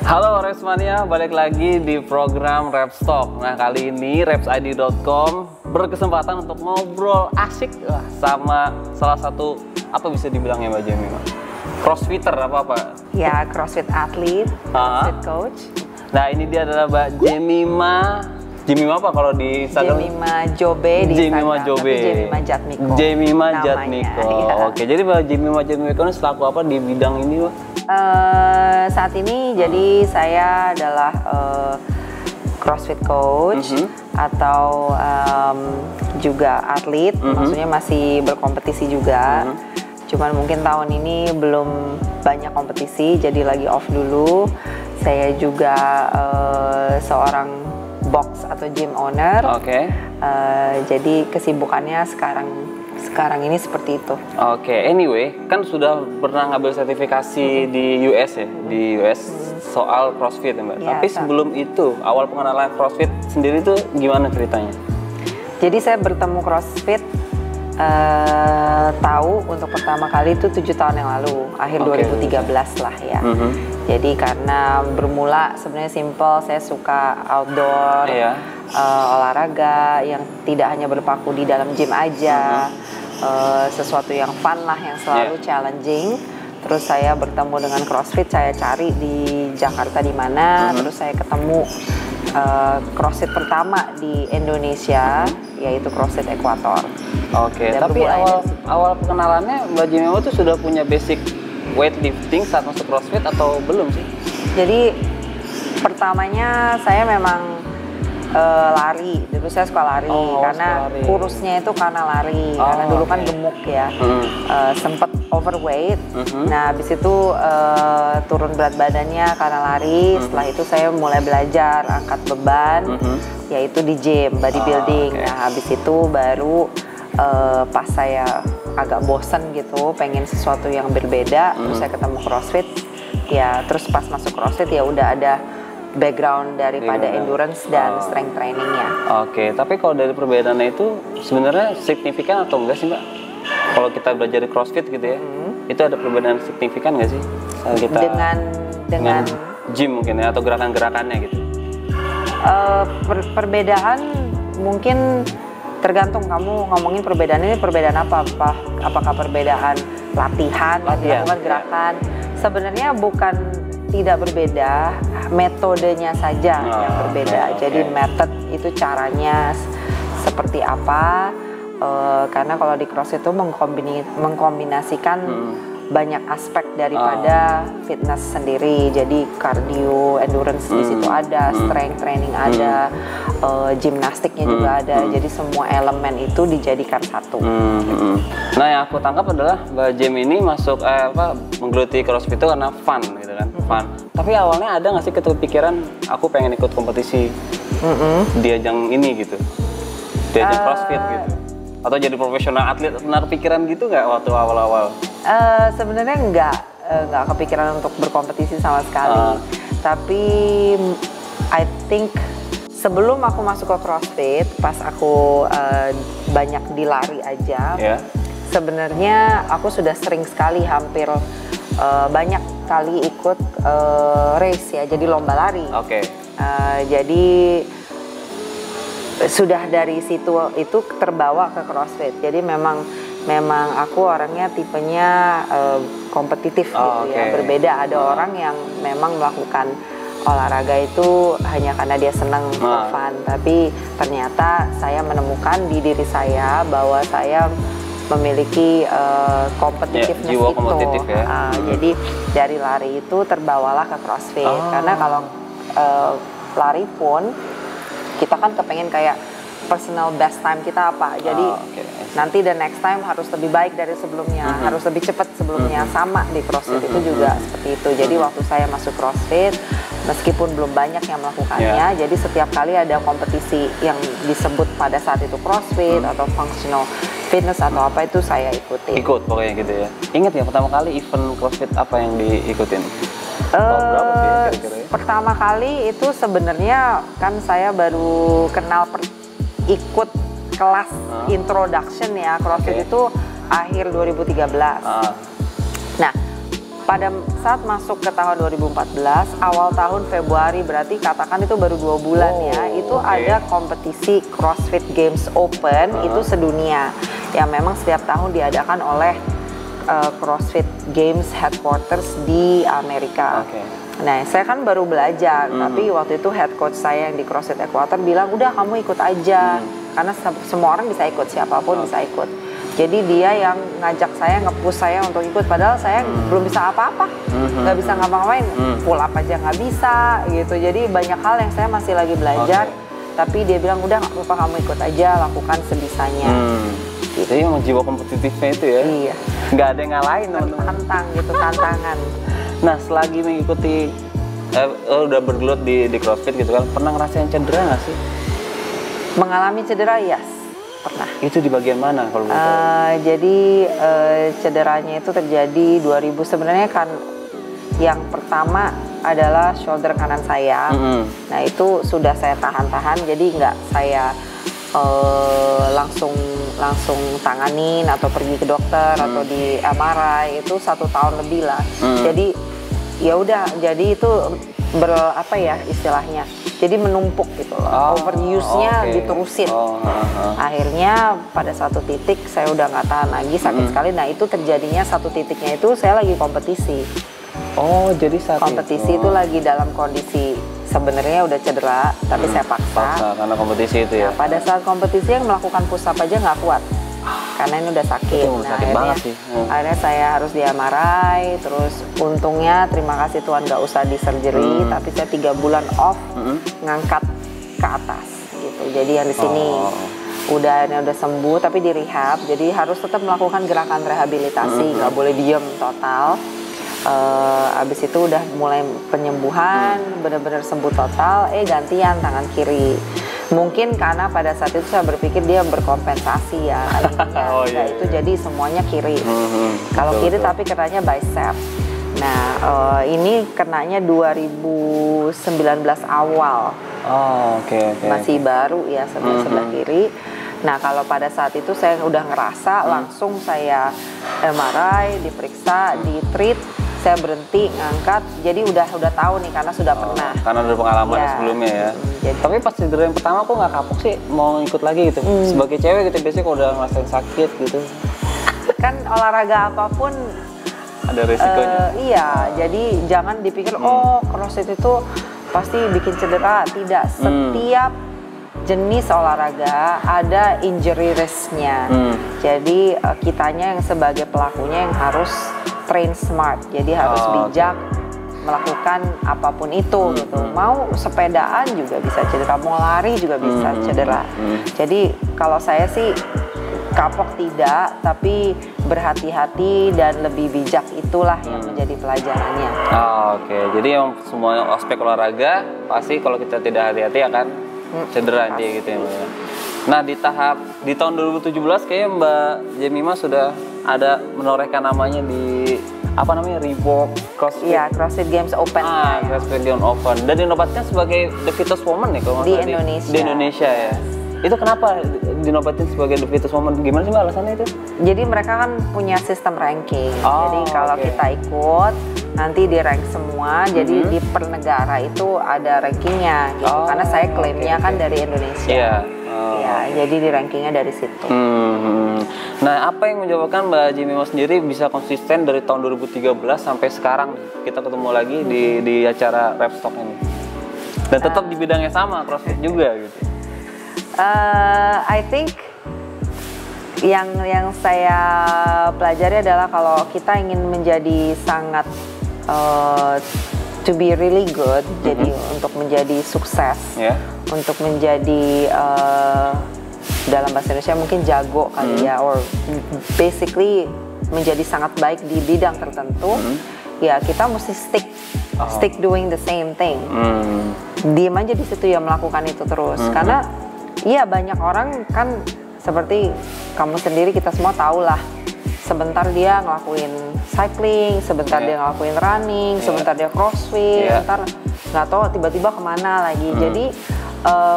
Halo Rapsmania, balik lagi di program Rapstalk. Nah, kali ini rapsid.com berkesempatan untuk ngobrol asik sama salah satu, apa bisa dibilangnya Mbak Jemima? Crossfitter apa-apa? Ya, CrossFit atlet, CrossFit coach. Nah, ini dia adalah Mbak Jemima. Jemima apa kalau di Instagram? Jemima Jobe di Jemima Instagram, Jobe. tapi Jemima Jatmiko. Jemima namanya, Jatmiko. Ya. Oke, jadi Mbak Jemima Jatmiko ini selaku apa di bidang ini, Mbak? Saat ini jadi saya adalah CrossFit coach atau juga atlet, maksudnya masih berkompetisi juga. Cuman mungkin tahun ini belum banyak kompetisi, jadi lagi off dulu. Saya juga seorang box atau gym owner. Oke. Jadi kesibukannya sekarang ini seperti itu. Oke, anyway, kan sudah pernah ngambil sertifikasi di US ya, di US soal CrossFit ya, Mbak. Ya, Tapi sebelum itu, awal pengenalan CrossFit sendiri itu gimana ceritanya? Jadi saya bertemu CrossFit tahu untuk pertama kali itu 7 tahun yang lalu, akhir 2013 lah ya. Jadi karena bermula sebenarnya simple, saya suka outdoor, olahraga yang tidak hanya berpaku di dalam gym aja, sesuatu yang fun lah, yang selalu challenging. Terus saya bertemu dengan CrossFit, saya cari di Jakarta di mana, terus saya ketemu CrossFit pertama di Indonesia, yaitu CrossFit Equator. Oke, tapi awal pengenalannya Mbak Jemima itu sudah punya basic weightlifting saat masuk CrossFit atau belum sih? Jadi pertamanya saya memang lari, dulu saya suka lari karena kurusnya itu karena lari, karena dulu kan gemuk ya, sempet overweight. Nah habis itu turun berat badannya karena lari. Setelah itu saya mulai belajar angkat beban, yaitu di gym, bodybuilding. Nah habis itu baru pas saya agak bosen gitu, pengen sesuatu yang berbeda, terus saya ketemu CrossFit. Ya terus pas masuk CrossFit ya udah ada background daripada endurance dan strength trainingnya. Oke, tapi kalau dari perbedaannya itu sebenarnya signifikan atau enggak sih Mbak? Kalau kita belajar di CrossFit gitu ya, itu ada perbedaan signifikan nggak sih? Kita dengan gym mungkin ya, atau gerakan-gerakannya gitu? Perbedaan mungkin tergantung kamu ngomongin perbedaan ini perbedaan apa? Apakah perbedaan latihan dilakukan gerakan? Sebenarnya bukan tidak berbeda, metodenya saja yang berbeda. Jadi method itu caranya seperti apa? Karena kalau di CrossFit itu mengkombinasikan banyak aspek daripada fitness sendiri. Jadi cardio, endurance di situ ada, strength training ada, gimnastiknya juga ada. Jadi semua elemen itu dijadikan satu. Nah, yang aku tangkap adalah Mbak Jem ini masuk menggeluti CrossFit itu karena fun gitu kan, fun. Tapi awalnya ada nggak sih kepikiran aku pengen ikut kompetisi di ajang ini gitu, di ajang CrossFit gitu? Atau jadi profesional atlet, pernah kepikiran gitu nggak waktu awal-awal? Sebenarnya nggak kepikiran untuk berkompetisi sama sekali. Tapi I think sebelum aku masuk ke CrossFit, pas aku banyak di lari aja, sebenarnya aku sudah sering sekali, hampir banyak kali ikut race ya, jadi lomba lari. Jadi sudah dari situ itu terbawa ke CrossFit. Jadi memang aku orangnya tipenya kompetitif gitu ya. Berbeda, ada orang yang memang melakukan olahraga itu hanya karena dia senang, fun. Tapi ternyata saya menemukan di diri saya bahwa saya memiliki kompetitiveness jiwa itu. kompetitif ya. Jadi dari lari itu terbawalah ke CrossFit. Karena kalau lari pun kita kan kepengen kayak personal best time kita apa. Jadi nanti the next time harus lebih baik dari sebelumnya, harus lebih cepat sebelumnya. Sama di CrossFit itu juga seperti itu. Jadi waktu saya masuk CrossFit, meskipun belum banyak yang melakukannya, jadi setiap kali ada kompetisi yang disebut pada saat itu CrossFit atau functional fitness atau apa itu saya ikutin. Ikut pokoknya gitu ya. Ingat ya pertama kali event CrossFit apa yang diikutin? Pertama kali itu sebenarnya kan saya baru kenal ikut kelas introduction ya CrossFit itu akhir 2013. Nah pada saat masuk ke tahun 2014, awal tahun Februari, berarti katakan itu baru 2 bulan ya, itu ada kompetisi CrossFit Games Open, itu sedunia, yang memang setiap tahun diadakan oleh CrossFit Games Headquarters di Amerika. Nah, saya kan baru belajar, tapi waktu itu head coach saya yang di CrossFit Headquarters bilang, udah kamu ikut aja, karena semua orang bisa ikut, siapapun bisa ikut. Jadi dia yang ngajak saya, nge-push saya untuk ikut, padahal saya belum bisa apa-apa, nggak bisa ngapa-ngapain, pull up aja nggak bisa gitu. Jadi banyak hal yang saya masih lagi belajar, tapi dia bilang udah nggak apa-apa, kamu ikut aja, lakukan sebisanya. Gitu. Jadi emang jiwa kompetitifnya itu ya? Iya. Nggak ada yang ngalahin teman-teman. Tantang gitu, tantangan. Nah, selagi mengikuti, udah bergelut di CrossFit gitu kan, pernah ngerasain cedera nggak sih? Mengalami cedera, yes. Pernah. Itu di bagian mana kalau jadi cederanya itu terjadi 2000, sebenarnya kan yang pertama adalah shoulder kanan saya. Nah, itu sudah saya tahan-tahan, jadi nggak saya langsung tanganin atau pergi ke dokter atau di MRI, itu 1 tahun lebih lah. Jadi ya udah, jadi itu apa ya istilahnya, jadi menumpuk gitu loh, overuse-nya diterusin. Akhirnya pada satu titik saya udah nggak tahan lagi, sakit sekali. Nah, itu terjadinya satu titiknya itu saya lagi kompetisi. Jadi saat kompetisi itu lagi dalam kondisi sebenarnya udah cedera, tapi saya paksa karena kompetisi itu ya. Nah, pada saat kompetisi yang melakukan push up aja nggak kuat, karena ini udah sakit. Akhirnya saya harus di MRI, terus untungnya terima kasih Tuhan nggak usah di surgery, tapi saya 3 bulan off ngangkat ke atas gitu. Jadi yang di sini udah sembuh, tapi di rehab, jadi harus tetap melakukan gerakan rehabilitasi, nggak boleh diem total. Abis itu udah mulai penyembuhan, benar-benar sembuh total, gantian tangan kiri. Mungkin karena pada saat itu saya berpikir dia berkompensasi ya, ininya, itu jadi semuanya kiri. Kalau kiri tapi kenanya bicep. Nah, ini kenanya 2019 awal. Masih baru ya, sebelah kiri. Nah, kalau pada saat itu saya udah ngerasa, langsung saya MRI, diperiksa, di-treat, saya berhenti ngangkat, jadi udah tahu nih karena sudah pernah. Karena ada pengalaman sebelumnya ya. Tapi pas cedera yang pertama kok nggak kapok sih mau ikut lagi gitu? Sebagai cewek gitu biasanya kalau udah ngerasain sakit gitu. Kan olahraga apapun ada resikonya. Iya, jadi jangan dipikir CrossFit itu pasti bikin cedera. Tidak, setiap jenis olahraga ada injury risk-nya. Jadi kitanya yang sebagai pelakunya yang harus train smart. Jadi harus bijak melakukan apapun itu gitu. Mau sepedaan juga bisa cedera, mau lari juga bisa cedera. Jadi kalau saya sih kapok tidak, tapi berhati-hati dan lebih bijak, itulah yang menjadi pelajarannya. Jadi yang semua aspek olahraga pasti kalau kita tidak hati-hati akan cedera dia gitu ya Mbak. Nah, di tahun 2017 kayaknya Mbak Jemimah sudah ada menorehkan namanya di Reebok CrossFit. Iya, CrossFit Games Open. CrossFit Games Open. Dan dinobatkan sebagai the fittest woman ya kalau di Indonesia. Di Indonesia ya. Itu kenapa dinobatin sebagai the fittest woman? Gimana sih Mbak alasannya itu? Jadi mereka kan punya sistem ranking. Jadi kalau kita ikut nanti di rank semua. Jadi di per negara itu ada rankingnya gitu. Karena saya klaimnya kan dari Indonesia. Jadi di rankingnya dari situ. Nah, apa yang menyebabkan Mbak Jemimah sendiri bisa konsisten dari tahun 2013 sampai sekarang kita ketemu lagi di acara Repstock ini? Dan tetap di bidang yang sama, CrossFit juga gitu. I think yang saya pelajari adalah kalau kita ingin menjadi sangat to be really good, jadi untuk menjadi sukses, untuk menjadi dalam bahasa Indonesia mungkin jago kali ya, or basically menjadi sangat baik di bidang tertentu, ya kita mesti stick doing the same thing. Diam aja di situ ya, melakukan itu terus. Karena iya banyak orang kan seperti kamu sendiri, kita semua tahu lah, sebentar dia ngelakuin cycling, sebentar dia ngelakuin running, sebentar dia crossfit, sebentar nggak tahu tiba-tiba kemana lagi. Jadi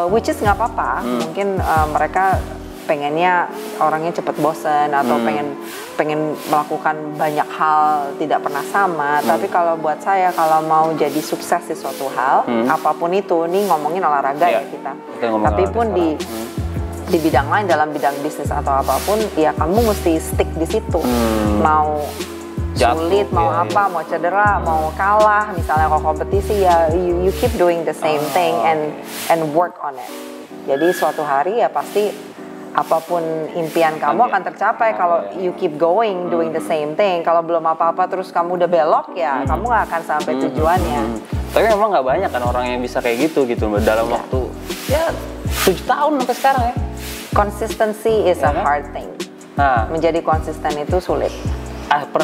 which is nggak apa-apa, mungkin mereka pengennya orangnya cepet bosen atau pengen melakukan banyak hal tidak pernah sama. Tapi kalau buat saya, kalau mau jadi sukses di suatu hal, apapun itu, ini ngomongin olahraga ya kita. Tapi pun di bidang lain, dalam bidang bisnis atau apapun, ya kamu mesti stick di situ. Mau sulit, mau apa, mau cedera, mau kalah, misalnya kalau kompetisi ya you keep doing the same thing and work on it. Jadi suatu hari ya pasti apapun impian kamu akan tercapai kalau you keep going doing the same thing. Kalau belum apa-apa terus kamu udah belok ya kamu nggak akan sampai tujuannya. Tapi memang nggak banyak kan orang yang bisa kayak gitu dalam waktu ya 7 tahun sampai sekarang ya. Consistency is a hard thing. Menjadi konsisten itu sulit.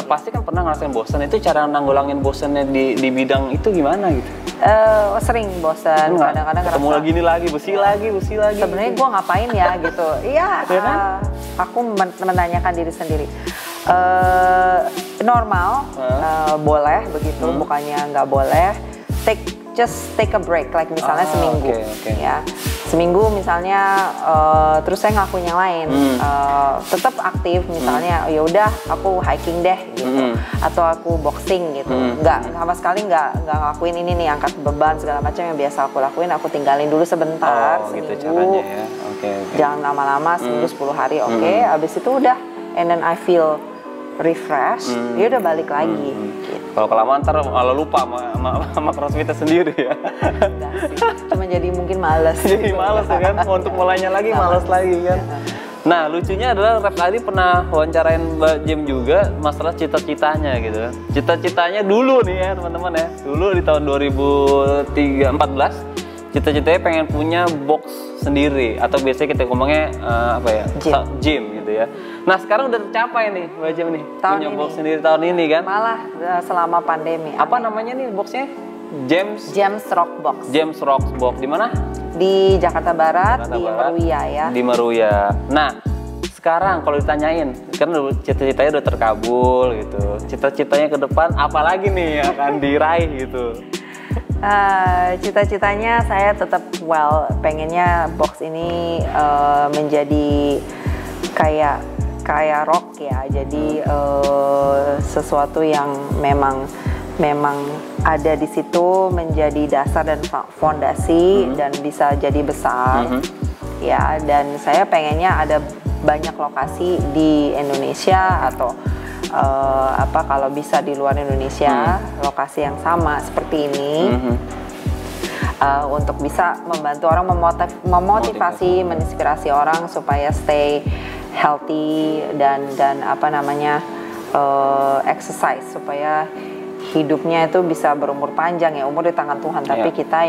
Pasti kan pernah ngerasain bosan. Itu cara nanggulangin bosannya di bidang itu gimana gitu? Sering bosan, kadang-kadang ngerasa ketemu lagi besi lagi. Sebenarnya gue ngapain ya gitu. Iya, kan? Aku menanyakan diri sendiri. Normal, boleh begitu, bukannya nggak boleh. Just take a break, like misalnya seminggu, ya. Seminggu misalnya, terus saya ngelakuin yang lain, tetap aktif, misalnya ya udah aku hiking deh gitu, atau aku boxing gitu, nggak sama sekali nggak ngelakuin ini nih, angkat beban segala macam yang biasa aku lakuin, aku tinggalin dulu sebentar, seminggu, gitu caranya, ya. Jangan lama-lama, seminggu 10 hari, abis itu udah, and then I feel refresh, ya udah balik lagi. Gitu. Kalau kelamaan ntar malah lupa sama crossfit sendiri ya. Enggak sih, cuma jadi mungkin malas. Jadi malas ya kan, untuk mulainya lagi malas lagi kan. Nah lucunya adalah Rep tadi pernah wawancarain Mbak Jem juga masalah cita-citanya gitu. Cita-citanya dulu nih ya teman-teman ya. Dulu di tahun 2014 cita-citanya pengen punya box sendiri atau biasanya kita ngomongnya gym gitu ya. Nah sekarang udah tercapai nih Mbak Jem nih, punya box sendiri tahun ini kan? Malah selama pandemi. Apa namanya nih boxnya? James Rock Box. James Rock Box di mana? Di Jakarta Barat, di Meruya ya. Di Meruya. Nah sekarang kalau ditanyain, kan cita-citanya udah terkabul gitu. Cita-citanya ke depan apalagi nih yang akan diraih gitu? Cita-citanya saya tetap pengennya box ini menjadi kayak rock ya, jadi sesuatu yang memang ada di situ menjadi dasar dan fondasi dan bisa jadi besar ya, dan saya pengennya ada banyak lokasi di Indonesia atau kalau bisa di luar Indonesia lokasi yang sama seperti ini untuk bisa membantu orang, memotivasi, menginspirasi orang supaya stay healthy dan exercise supaya hidupnya itu bisa berumur panjang ya, umur di tangan Tuhan, tapi kita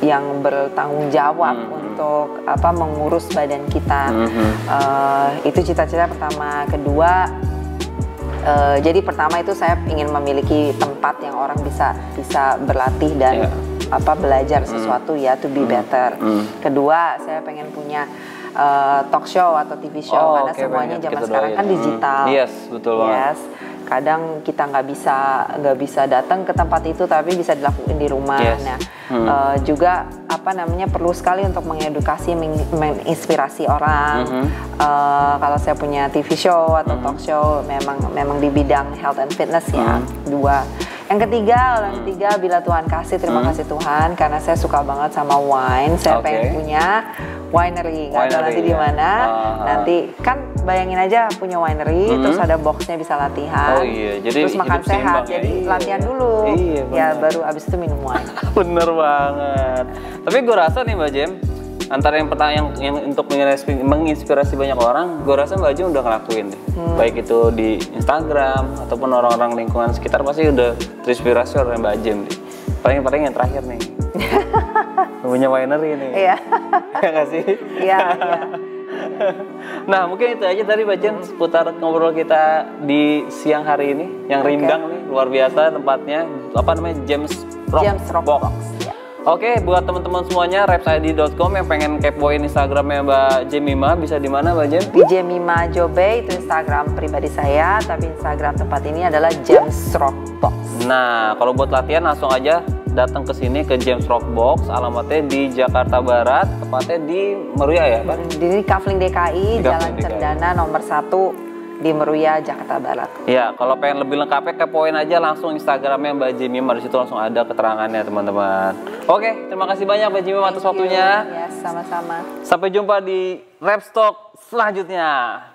yang bertanggung jawab untuk mengurus badan kita. Itu cita-cita pertama. Kedua, jadi pertama itu saya ingin memiliki tempat yang orang bisa berlatih dan belajar sesuatu ya, to be better. Kedua, saya pengen punya talk show atau TV show karena semuanya zaman sekarang kan digital. Yes, betul banget. Kadang kita nggak bisa datang ke tempat itu, tapi bisa dilakukan di rumah. Nah, juga perlu sekali untuk mengedukasi, menginspirasi orang. Kalau saya punya TV show atau talk show, memang di bidang health and fitness ya. Dua. Yang ketiga, bila Tuhan kasih, terima kasih Tuhan, karena saya suka banget sama wine. Saya pengen punya winery. Nggak tahu nanti di mana. Nanti kan bayangin aja punya winery, terus ada boxnya bisa latihan. Jadi terus makan sehat. Jadi latihan dulu. Ya baru abis itu minum wine. Bener banget. Tapi gue rasa nih Mbak Jem, antara yang untuk menginspirasi banyak orang, gue rasa Mbak Jem udah ngelakuin deh. Baik itu di Instagram ataupun orang-orang lingkungan sekitar pasti udah terinspirasi oleh Mbak Jem deh. Paling yang terakhir nih. Punya winery nih. Iya. Ya nggak sih? Iya. Nah mungkin itu aja tadi Mbak Jem seputar ngobrol kita di siang hari ini yang rindang nih, luar biasa tempatnya. James Rock Box. Oke, buat teman-teman semuanya, repsid.com yang pengen kepoin Instagramnya Mbak Jemima, bisa di mana Mbak Jem? Di Jemima Jobe, itu Instagram pribadi saya, tapi Instagram tempat ini adalah James Rock Box. Nah, kalau buat latihan langsung aja datang ke sini ke James Rock Box, alamatnya di Jakarta Barat, tepatnya di Meruya ya, Pak? Di Kafling DKI, Jalan Cendana nomor 1 di Meruya, Jakarta Barat. Ya, kalau pengen lebih lengkapnya kepoin aja langsung Instagramnya Mbak Jemimah, di situ langsung ada keterangannya teman-teman. Oke, terima kasih banyak Mbak Jemimah atas waktunya. Ya, sama-sama. Sampai jumpa di Rap Stock selanjutnya.